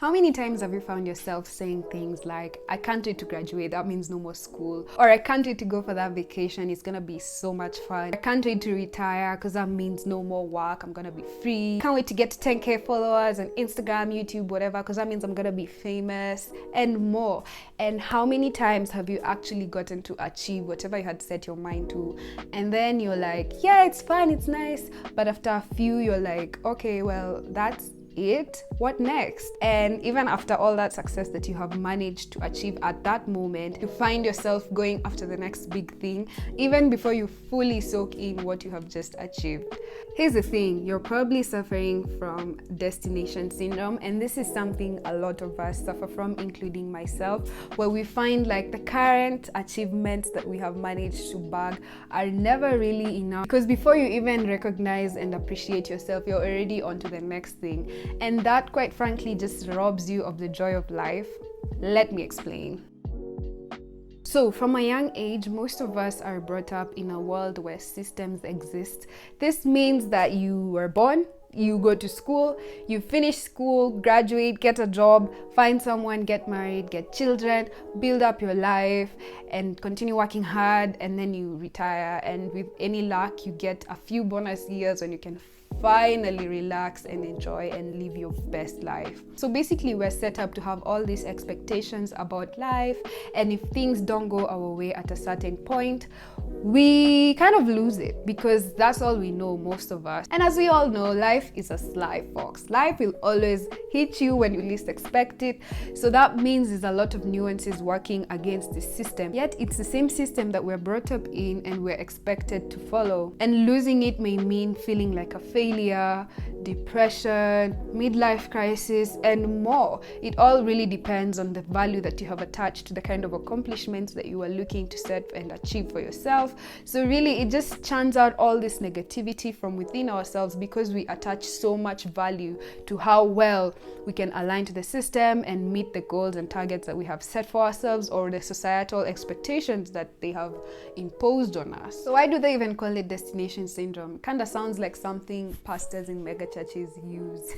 How many times have you found yourself saying things like, I can't wait to graduate, that means no more school, or I can't wait to go for that vacation, it's gonna be so much fun, I can't wait to retire because that means no more work, I'm gonna be free, can't wait to get to 10k followers on Instagram, YouTube, whatever, because that means I'm gonna be famous, and more. And how many times have you actually gotten to achieve whatever you had set your mind to, and then you're like, yeah, it's fun, it's nice, but after a few you're like, okay, well, that's it, what next? And even after all that success that you have managed to achieve at that moment, you find yourself going after the next big thing even before you fully soak in what you have just achieved. Here's the thing, you're probably suffering from destination syndrome, and this is something a lot of us suffer from, including myself, where we find like the current achievements that we have managed to bag are never really enough, because before you even recognize and appreciate yourself, you're already on to the next thing. And that, quite frankly, just robs you of the joy of life. Let me explain. So from a young age, most of us are brought up in a world where systems exist. This means that you were born, you go to school, you finish school, graduate, get a job, find someone, get married, get children, build up your life, and continue working hard, and then you retire. And with any luck, you get a few bonus years when you can finally relax and enjoy and live your best life. So basically, we're set up to have all these expectations about life, and if things don't go our way at a certain point, we kind of lose it, because that's all we know, most of us. And as we all know, life is a sly fox. Life will always hit you when you least expect it. So that means there's a lot of nuances working against the system. Yet it's the same system that we're brought up in and we're expected to follow. And losing it may mean feeling like a failure, depression, midlife crisis, and more. It all really depends on the value that you have attached to the kind of accomplishments that you are looking to set and achieve for yourself. So really, it just churns out all this negativity from within ourselves, because we attach so much value to how well we can align to the system and meet the goals and targets that we have set for ourselves, or the societal expectations that they have imposed on us. So why do they even call it destination syndrome? Kinda sounds like something pastors in mega churches use.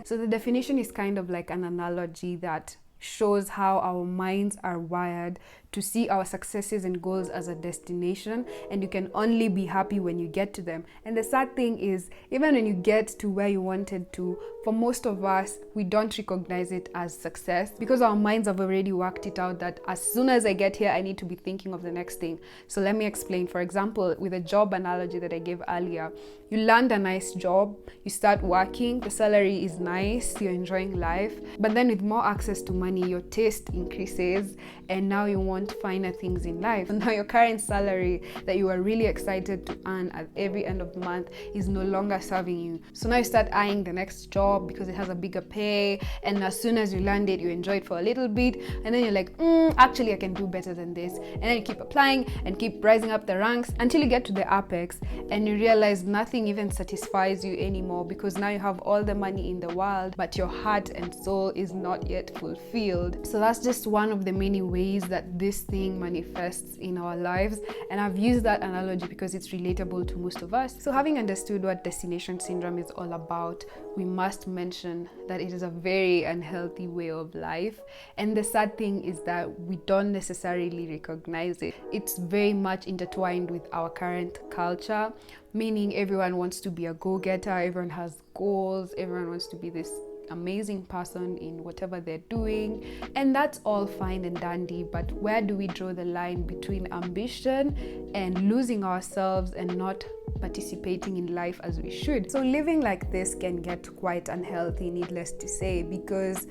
So the definition is kind of like an analogy that shows how our minds are wired to see our successes and goals as a destination, and you can only be happy when you get to them. And the sad thing is, even when you get to where you wanted to, for most of us, we don't recognize it as success, because our minds have already worked it out that as soon as I get here, I need to be thinking of the next thing. So let me explain. For example, with the job analogy that I gave earlier, you land a nice job, you start working, the salary is nice, you're enjoying life, but then with more access to money, your taste increases, and now you want finer things in life. And now your current salary that you are really excited to earn at every end of the month is no longer serving you. So now you start eyeing the next job because it has a bigger pay, and as soon as you land it, you enjoy it for a little bit, and then you're like, actually I can do better than this. And then you keep applying and keep rising up the ranks until you get to the apex, and you realize nothing even satisfies you anymore, because now you have all the money in the world, but your heart and soul is not yet fulfilled. So that's just one of the many ways that this thing manifests in our lives, and I've used that analogy because it's relatable to most of us. So having understood what destination syndrome is all about, we must mention that it is a very unhealthy way of life, and the sad thing is that we don't necessarily recognize it. It's very much intertwined with our current culture, meaning everyone wants to be a go-getter, everyone has goals, everyone wants to be this amazing person in whatever they're doing, and that's all fine and dandy, but where do we draw the line between ambition and losing ourselves and not participating in life as we should? So living like this can get quite unhealthy, needless to say, because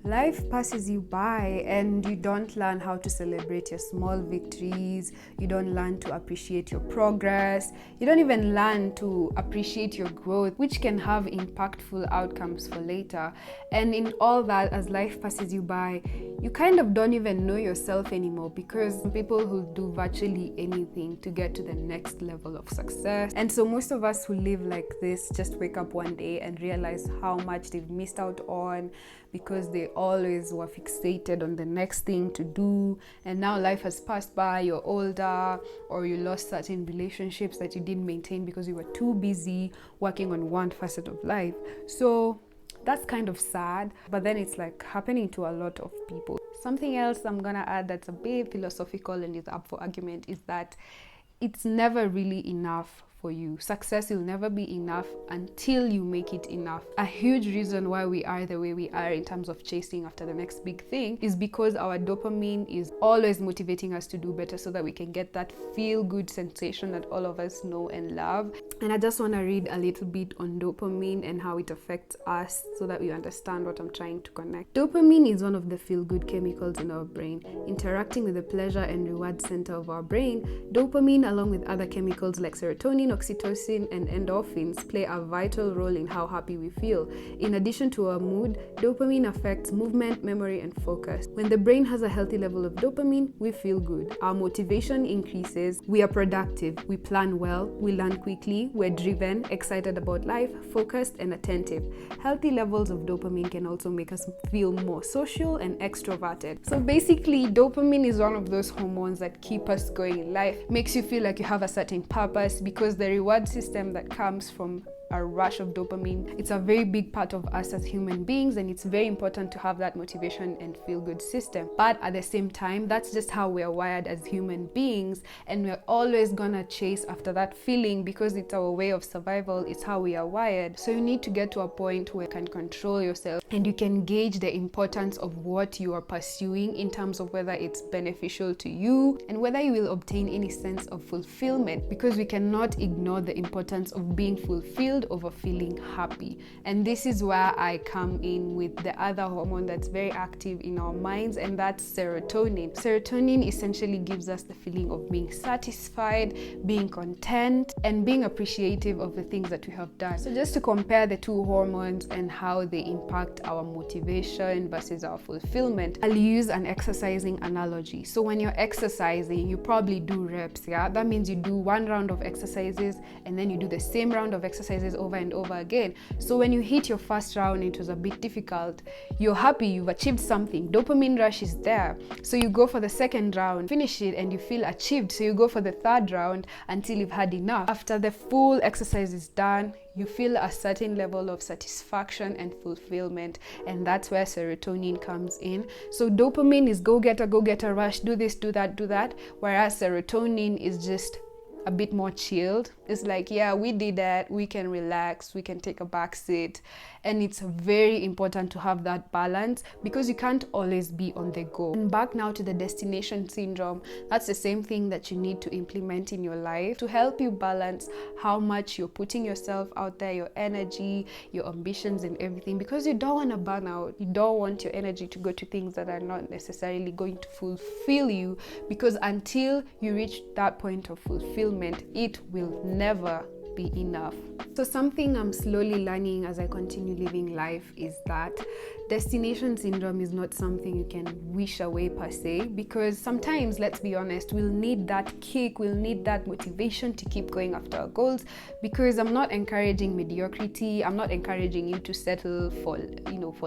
life passes you by and you don't learn how to celebrate your small victories, you don't learn to appreciate your progress, you don't even learn to appreciate your growth, which can have impactful outcomes for later. And in all that, as life passes you by, you kind of don't even know yourself anymore, because people who do virtually anything to get to the next level of success. And so most of us who live like this just wake up one day and realize how much they've missed out on, because they always were fixated on the next thing to do, and now life has passed by, you're older, or you lost certain relationships that you didn't maintain because you were too busy working on one facet of life. So That's kind of sad, but then it's like happening to a lot of people. Something else I'm gonna add that's a bit philosophical and is up for argument is that it's never really enough for you. Success will never be enough until you make it enough. A huge reason why we are the way we are in terms of chasing after the next big thing is because our dopamine is always motivating us to do better so that we can get that feel-good sensation that all of us know and love. And I just want to read a little bit on dopamine and how it affects us so that we understand what I'm trying to connect. Dopamine is one of the feel-good chemicals in our brain. Interacting with the pleasure and reward center of our brain, dopamine, along with other chemicals like serotonin, oxytocin, and endorphins, play a vital role in how happy we feel. In addition to our mood, dopamine affects movement, memory, and focus. When the brain has a healthy level of dopamine, we feel good. Our motivation increases, we are productive, we plan well, we learn quickly, we're driven, excited about life, focused, and attentive. Healthy levels of dopamine can also make us feel more social and extroverted. So basically, dopamine is one of those hormones that keep us going in life, makes you feel like you have a certain purpose, because the reward system that comes from a rush of dopamine, it's a very big part of us as human beings, and it's very important to have that motivation and feel good system. But at the same time, that's just how we're wired as human beings, and we're always gonna chase after that feeling because it's our way of survival. It's how we are wired. So you need to get to a point where you can control yourself and you can gauge the importance of what you are pursuing in terms of whether it's beneficial to you and whether you will obtain any sense of fulfillment, because we cannot ignore the importance of being fulfilled over feeling happy. And this is where I come in with the other hormone that's very active in our minds, and that's serotonin. Serotonin essentially gives us the feeling of being satisfied, being content, and being appreciative of the things that we have done. So just to compare the two hormones and how they impact our motivation versus our fulfillment, I'll use an exercising analogy. So when you're exercising, you probably do reps, yeah? That means you do one round of exercises and then you do the same round of exercises over and over again. So when you hit your first round, it was a bit difficult, you're happy, you've achieved something, dopamine rush is there, so you go for the second round, finish it, and you feel achieved, so you go for the third round until you've had enough. After the full exercise is done, you feel a certain level of satisfaction and fulfillment, and that's where serotonin comes in. So dopamine is go getter rush, do this, do that, whereas serotonin is just a bit more chilled. It's like, yeah, we did that, we can relax, we can take a back seat. And it's very important to have that balance because you can't always be on the go. And back now to the destination syndrome, that's the same thing that you need to implement in your life to help you balance how much you're putting yourself out there, your energy, your ambitions and everything, because you don't want to burn out. You don't want your energy to go to things that are not necessarily going to fulfill you, because until you reach that point of fulfillment, it will never be enough. So something I'm slowly learning as I continue living life is that destination syndrome is not something you can wish away per se, because sometimes, let's be honest, we'll need that kick, we'll need that motivation to keep going after our goals. Because I'm not encouraging mediocrity, I'm not encouraging you to settle for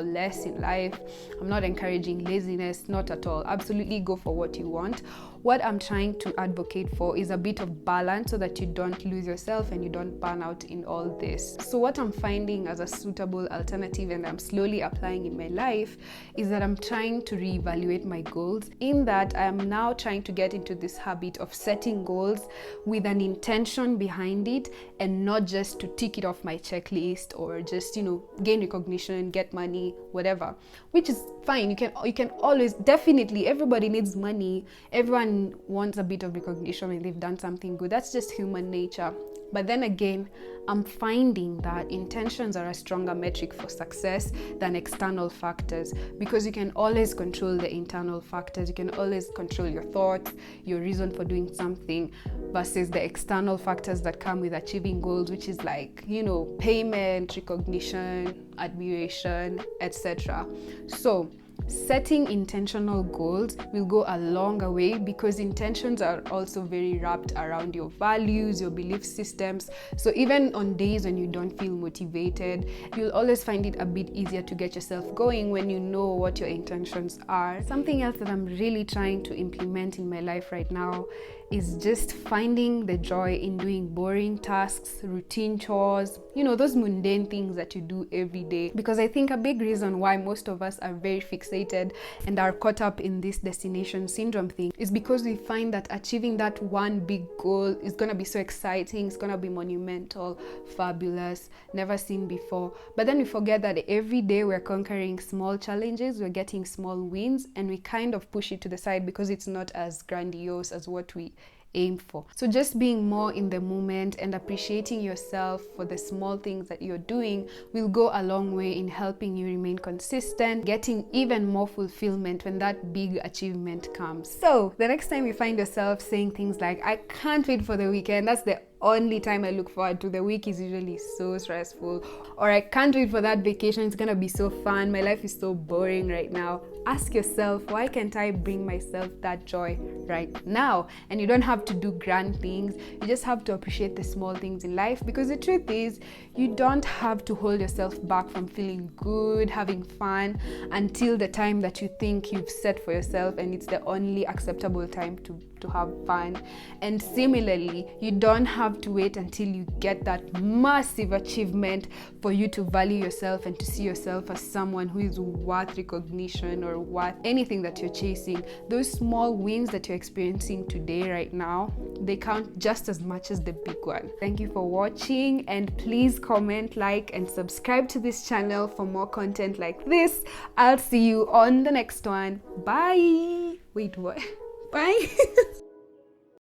less in life, I'm not encouraging laziness, not at all. Absolutely go for what you want. What I'm trying to advocate for is a bit of balance so that you don't lose yourself and you don't burn out in all this. So what I'm finding as a suitable alternative, and I'm slowly applying in my life, is that I'm trying to reevaluate my goals, in that I am now trying to get into this habit of setting goals with an intention behind it, and not just to tick it off my checklist or just, gain recognition, get money, whatever, which is fine. You can always, definitely, everybody needs money, everyone wants a bit of recognition when they've done something good. That's just human nature. But then again, I'm finding that intentions are a stronger metric for success than external factors, because you can always control the internal factors. You can always control your thoughts, your reason for doing something, versus the external factors that come with achieving goals, which is like, payment, recognition, admiration, etc. So Setting intentional goals will go a longer way because intentions are also very wrapped around your values, your belief systems. So even on days when you don't feel motivated, you'll always find it a bit easier to get yourself going when you know what your intentions are. Something else that I'm really trying to implement in my life right now is just finding the joy in doing boring tasks, routine chores, those mundane things that you do every day. Because I think a big reason why most of us are very fixated and are caught up in this destination syndrome thing is because we find that achieving that one big goal is gonna be so exciting, it's gonna be monumental, fabulous, never seen before. But then we forget that every day we're conquering small challenges, we're getting small wins, and we kind of push it to the side because it's not as grandiose as what we aim for. So just being more in the moment and appreciating yourself for the small things that you're doing will go a long way in helping you remain consistent, getting even more fulfillment when that big achievement comes. So the next time you find yourself saying things like, I can't wait for the weekend, that's the only time I look forward to, the week is usually so stressful, or I can't wait for that vacation, it's gonna be so fun, my life is so boring right now, ask yourself, why can't I bring myself that joy right now? And you don't have to do grand things, you just have to appreciate the small things in life, because the truth is, you don't have to hold yourself back from feeling good, having fun, until the time that you think you've set for yourself and it's the only acceptable time to have fun. And similarly, you don't have to wait until you get that massive achievement for you to value yourself and to see yourself as someone who is worth recognition or worth anything that you're chasing. Those small wins that you're experiencing today, right now, they count just as much as the big one. Thank you for watching, and please comment, like, and subscribe to this channel for more content like this. I'll see you on the next one. Bye. Wait, what? Bye.